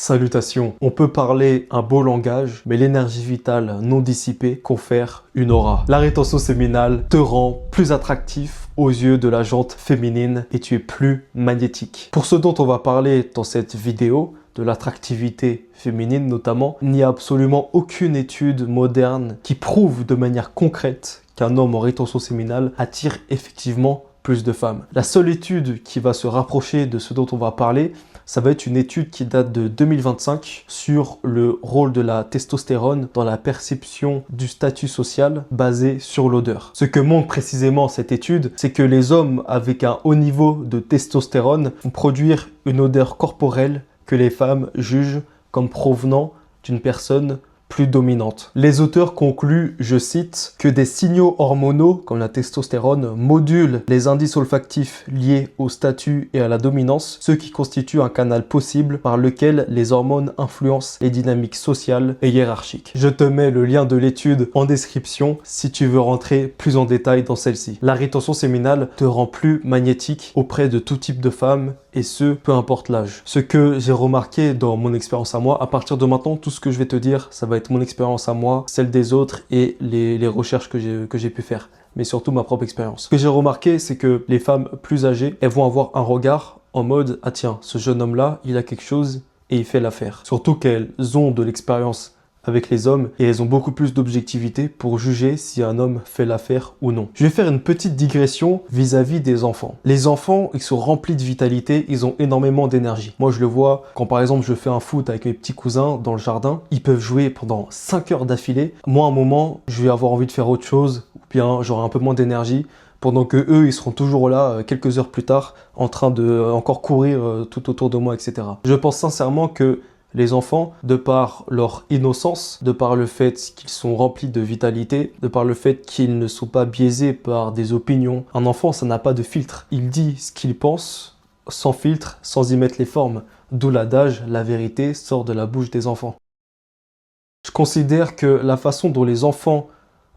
Salutations. On peut parler un beau langage, mais l'énergie vitale non dissipée confère une aura. La rétention séminale te rend plus attractif aux yeux de la jante féminine et tu es plus magnétique. Pour ce dont on va parler dans cette vidéo, de l'attractivité féminine notamment, il n'y a absolument aucune étude moderne qui prouve de manière concrète qu'un homme en rétention séminale attire effectivement plus de femmes. La seule étude qui va se rapprocher de ce dont on va parler, ça va être une étude qui date de 2025 sur le rôle de la testostérone dans la perception du statut social basé sur l'odeur. Ce que montre précisément cette étude, c'est que les hommes avec un haut niveau de testostérone vont produire une odeur corporelle que les femmes jugent comme provenant d'une personne plus dominante. Les auteurs concluent, je cite, que des signaux hormonaux comme la testostérone modulent les indices olfactifs liés au statut et à la dominance, ce qui constitue un canal possible par lequel les hormones influencent les dynamiques sociales et hiérarchiques. Je te mets le lien de l'étude en description si tu veux rentrer plus en détail dans celle-ci. La rétention séminale te rend plus magnétique auprès de tout type de femmes et ce, peu importe l'âge. Ce que j'ai remarqué dans mon expérience à moi, à partir de maintenant, tout ce que je vais te dire, ça va être mon expérience à moi, celle des autres et les recherches que j'ai pu faire, mais surtout ma propre expérience. Ce que j'ai remarqué, c'est que les femmes plus âgées, elles vont avoir un regard en mode « Ah tiens, ce jeune homme-là, il a quelque chose et il fait l'affaire ». Surtout qu'elles ont de l'expérience avec les hommes et elles ont beaucoup plus d'objectivité pour juger si un homme fait l'affaire ou non. Je vais faire une petite digression vis-à-vis des enfants. Les enfants, ils sont remplis de vitalité, ils ont énormément d'énergie. Moi, je le vois quand par exemple je fais un foot avec mes petits cousins dans le jardin, ils peuvent jouer pendant 5 heures d'affilée. Moi, à un moment, je vais avoir envie de faire autre chose ou bien j'aurai un peu moins d'énergie pendant que eux, ils seront toujours là quelques heures plus tard en train de encore courir tout autour de moi, etc. Je pense sincèrement que les enfants, de par leur innocence, de par le fait qu'ils sont remplis de vitalité, de par le fait qu'ils ne sont pas biaisés par des opinions, un enfant, ça n'a pas de filtre. Il dit ce qu'il pense, sans filtre, sans y mettre les formes. D'où l'adage, la vérité sort de la bouche des enfants. Je considère que la façon dont les enfants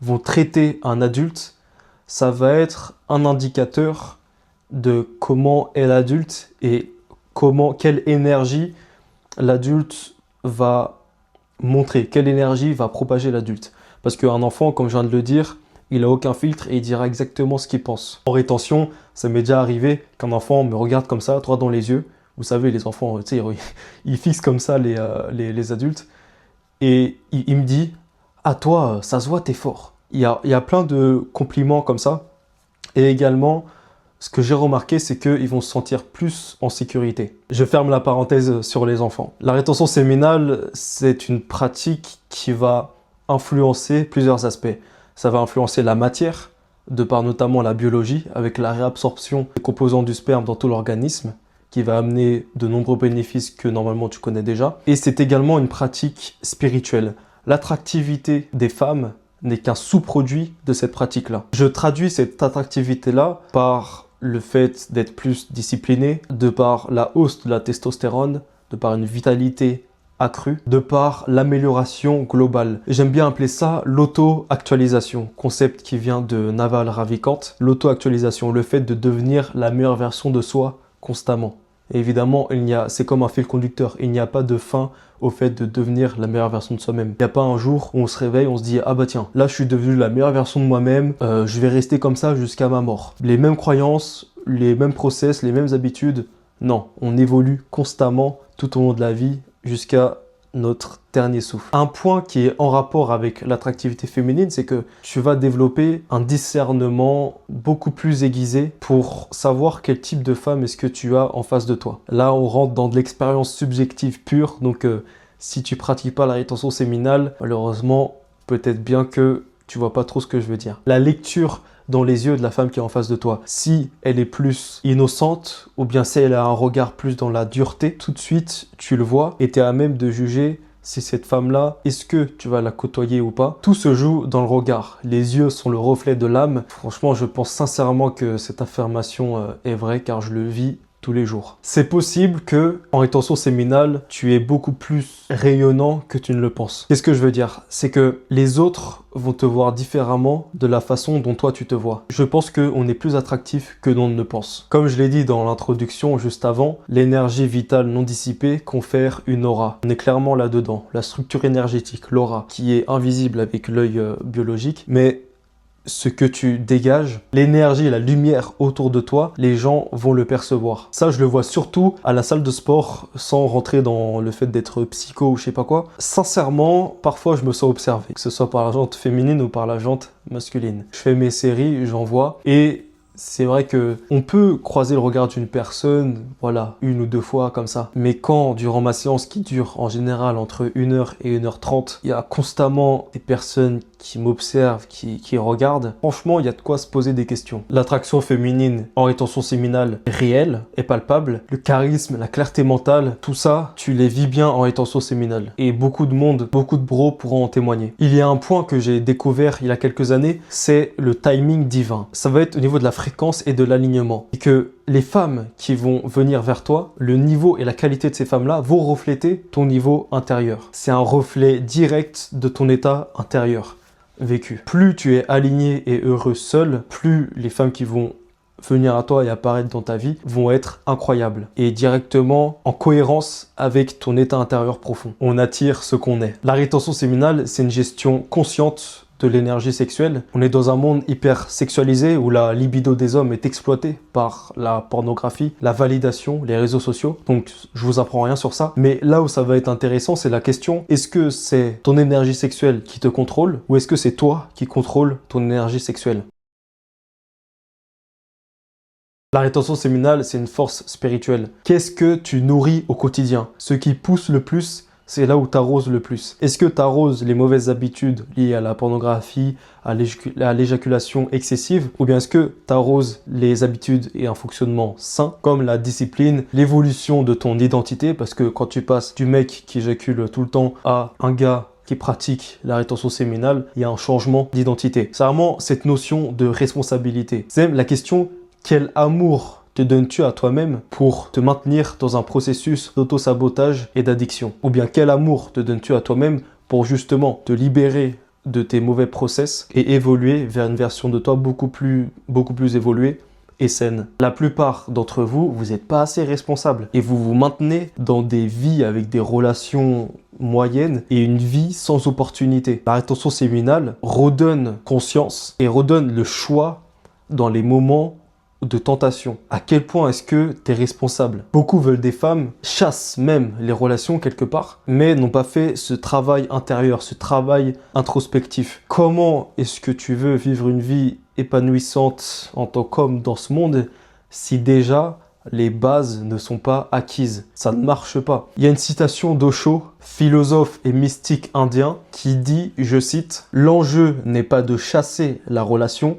vont traiter un adulte, ça va être un indicateur de comment est l'adulte et quelle énergie l'adulte va montrer, quelle énergie va propager l'adulte. Parce qu'un enfant, comme je viens de le dire, il n'a aucun filtre et il dira exactement ce qu'il pense. En rétention, ça m'est déjà arrivé qu'un enfant me regarde comme ça, droit dans les yeux. Vous savez, les enfants, tu sais, ils fixent comme ça les adultes. Et il me dit « Ah toi, ça se voit, t'es fort ». Il y a plein de compliments comme ça. Et également, ce que j'ai remarqué, c'est qu'ils vont se sentir plus en sécurité. Je ferme la parenthèse sur les enfants. La rétention séminale, c'est une pratique qui va influencer plusieurs aspects. Ça va influencer la matière, de par notamment la biologie, avec la réabsorption des composants du sperme dans tout l'organisme, qui va amener de nombreux bénéfices que normalement tu connais déjà. Et c'est également une pratique spirituelle. L'attractivité des femmes n'est qu'un sous-produit de cette pratique-là. Je traduis cette attractivité-là par le fait d'être plus discipliné, de par la hausse de la testostérone, de par une vitalité accrue, de par l'amélioration globale. J'aime bien appeler ça l'auto-actualisation, concept qui vient de Naval Ravikant. L'auto-actualisation, le fait de devenir la meilleure version de soi constamment. Et évidemment, c'est comme un fil conducteur, il n'y a pas de fin au fait de devenir la meilleure version de soi-même. Il n'y a pas un jour où on se réveille, on se dit « Ah bah tiens, là je suis devenu la meilleure version de moi-même, je vais rester comme ça jusqu'à ma mort. » Les mêmes croyances, les mêmes process, les mêmes habitudes, non. On évolue constamment tout au long de la vie jusqu'à notre dernier souffle. Un point qui est en rapport avec l'attractivité féminine, c'est que tu vas développer un discernement beaucoup plus aiguisé pour savoir quel type de femme est-ce que tu as en face de toi. Là, on rentre dans de l'expérience subjective pure, donc si tu pratiques pas la rétention séminale, malheureusement, peut-être bien que tu vois pas trop ce que je veux dire. La lecture dans les yeux de la femme qui est en face de toi. Si elle est plus innocente ou bien si elle a un regard plus dans la dureté, tout de suite, tu le vois et tu es à même de juger si cette femme-là, est-ce que tu vas la côtoyer ou pas. Tout se joue dans le regard. Les yeux sont le reflet de l'âme. Franchement, je pense sincèrement que cette affirmation est vraie car je le vis tous les jours. C'est possible que, en rétention séminale, tu es beaucoup plus rayonnant que tu ne le penses. Qu'est-ce que je veux dire? C'est que les autres vont te voir différemment de la façon dont toi tu te vois. Je pense qu'on est plus attractif que l'on ne le pense. Comme je l'ai dit dans l'introduction juste avant, l'énergie vitale non dissipée confère une aura. On est clairement là-dedans. La structure énergétique, l'aura, qui est invisible avec l'œil biologique, mais ce que tu dégages, l'énergie, la lumière autour de toi, les gens vont le percevoir. Ça, je le vois surtout à la salle de sport, sans rentrer dans le fait d'être psycho ou je sais pas quoi. Sincèrement, parfois, je me sens observé, que ce soit par la jante féminine ou par la jante masculine. Je fais mes séries, j'en vois, et c'est vrai que on peut croiser le regard d'une personne, voilà, 1 ou 2 fois comme ça. Mais quand, durant ma séance qui dure en général entre 1 heure et 1 h 30, il y a constamment des personnes qui m'observent, qui regardent, franchement, il y a de quoi se poser des questions. L'attraction féminine en rétention séminale est réelle, est palpable. Le charisme, la clarté mentale, tout ça, tu les vis bien en rétention séminale. Et beaucoup de monde, beaucoup de bros pourront en témoigner. Il y a un point que j'ai découvert il y a quelques années, c'est le timing divin. Ça va être au niveau de la fréquence et de l'alignement. Et que les femmes qui vont venir vers toi, le niveau et la qualité de ces femmes-là vont refléter ton niveau intérieur. C'est un reflet direct de ton état intérieur vécu. Plus tu es aligné et heureux seul, plus les femmes qui vont venir à toi et apparaître dans ta vie vont être incroyables et directement en cohérence avec ton état intérieur profond. On attire ce qu'on est. La rétention séminale, c'est une gestion consciente de l'énergie sexuelle. On est dans un monde hyper sexualisé où la libido des hommes est exploitée par la pornographie, la validation, les réseaux sociaux. Donc, je vous apprends rien sur ça. Mais là où ça va être intéressant, c'est la question, est-ce que c'est ton énergie sexuelle qui te contrôle ou est-ce que c'est toi qui contrôle ton énergie sexuelle? La rétention séminale, c'est une force spirituelle. Qu'est-ce que tu nourris au quotidien? Ce qui pousse le plus, c'est là où tu arroses le plus. Est-ce que tu arroses les mauvaises habitudes liées à la pornographie, à l'éjaculation excessive, ou bien est-ce que tu arroses les habitudes et un fonctionnement sain, comme la discipline, l'évolution de ton identité, parce que quand tu passes du mec qui éjacule tout le temps à un gars qui pratique la rétention séminale, il y a un changement d'identité. C'est vraiment cette notion de responsabilité. C'est même la question, quel amour te donnes-tu à toi-même pour te maintenir dans un processus d'auto-sabotage et d'addiction? Ou bien quel amour te donnes-tu à toi-même pour justement te libérer de tes mauvais process et évoluer vers une version de toi beaucoup plus évoluée et saine? La plupart d'entre vous, vous n'êtes pas assez responsable et vous vous maintenez dans des vies avec des relations moyennes et une vie sans opportunité. La rétention séminale redonne conscience et redonne le choix dans les moments de tentation. À quel point est-ce que tu es responsable? Beaucoup veulent des femmes, chassent même les relations quelque part, mais n'ont pas fait ce travail intérieur, ce travail introspectif. Comment est-ce que tu veux vivre une vie épanouissante en tant qu'homme dans ce monde si déjà les bases ne sont pas acquises? Ça ne marche pas. Il y a une citation d'Osho, philosophe et mystique indien, qui dit, je cite, « L'enjeu n'est pas de chasser la relation,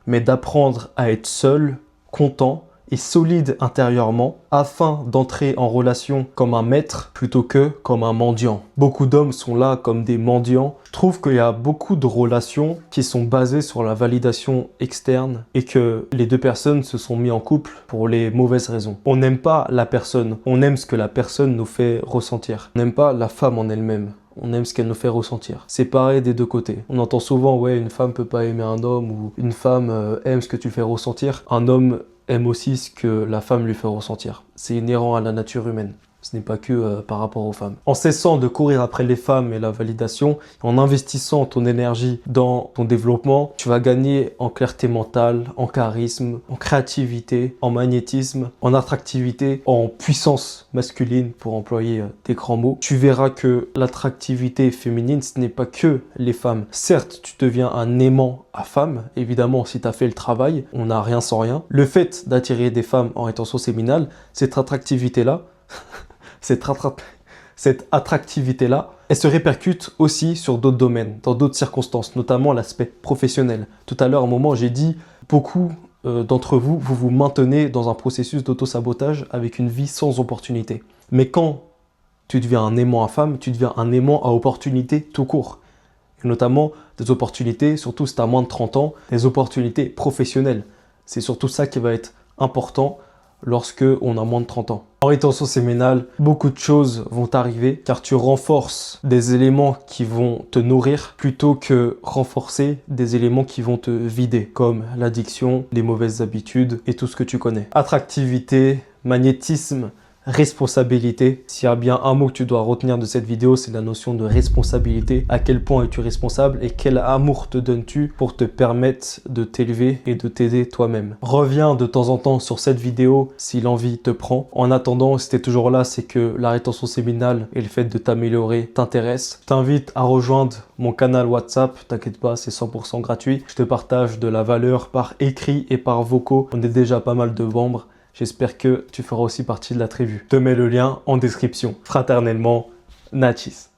mais d'apprendre à être seul, content et solide intérieurement afin d'entrer en relation comme un maître plutôt que comme un mendiant. » Beaucoup d'hommes sont là comme des mendiants. Je trouve qu'il y a beaucoup de relations qui sont basées sur la validation externe et que les deux personnes se sont mis en couple pour les mauvaises raisons. On n'aime pas la personne, on aime ce que la personne nous fait ressentir. On n'aime pas la femme en elle-même. On aime ce qu'elle nous fait ressentir. C'est pareil des deux côtés. On entend souvent, ouais, une femme peut pas aimer un homme ou une femme aime ce que tu lui fais ressentir. Un homme aime aussi ce que la femme lui fait ressentir. C'est inhérent à la nature humaine. Ce n'est pas que par rapport aux femmes. En cessant de courir après les femmes et la validation, en investissant ton énergie dans ton développement, tu vas gagner en clarté mentale, en charisme, en créativité, en magnétisme, en attractivité, en puissance masculine, pour employer des grands mots. Tu verras que l'attractivité féminine, ce n'est pas que les femmes. Certes, tu deviens un aimant à femmes. Évidemment, si tu as fait le travail, on n'a rien sans rien. Le fait d'attirer des femmes en rétention séminale, cette attractivité-là, cette attractivité-là, elle se répercute aussi sur d'autres domaines, dans d'autres circonstances, notamment l'aspect professionnel. Tout à l'heure, à un moment, j'ai dit, beaucoup d'entre vous, vous vous maintenez dans un processus d'auto-sabotage avec une vie sans opportunité. Mais quand tu deviens un aimant à femme, tu deviens un aimant à opportunité tout court. Et notamment des opportunités, surtout si tu as moins de 30 ans, des opportunités professionnelles. C'est surtout ça qui va être important lorsque on a moins de 30 ans. En rétention séminale, beaucoup de choses vont arriver car tu renforces des éléments qui vont te nourrir plutôt que renforcer des éléments qui vont te vider, comme l'addiction, les mauvaises habitudes et tout ce que tu connais. Attractivité, magnétisme, responsabilité. S'il y a bien un mot que tu dois retenir de cette vidéo, c'est la notion de responsabilité. À quel point es-tu responsable et quel amour te donnes-tu pour te permettre de t'élever et de t'aider toi-même. Reviens de temps en temps sur cette vidéo si l'envie te prend. En attendant, si tu es toujours là, c'est que la rétention séminale et le fait de t'améliorer t'intéresse. Je t'invite à rejoindre mon canal WhatsApp. T'inquiète pas, c'est 100% gratuit. Je te partage de la valeur par écrit et par vocaux. On est déjà pas mal de membres. J'espère que tu feras aussi partie de la tribu. Je te mets le lien en description. Fraternellement, Nachis.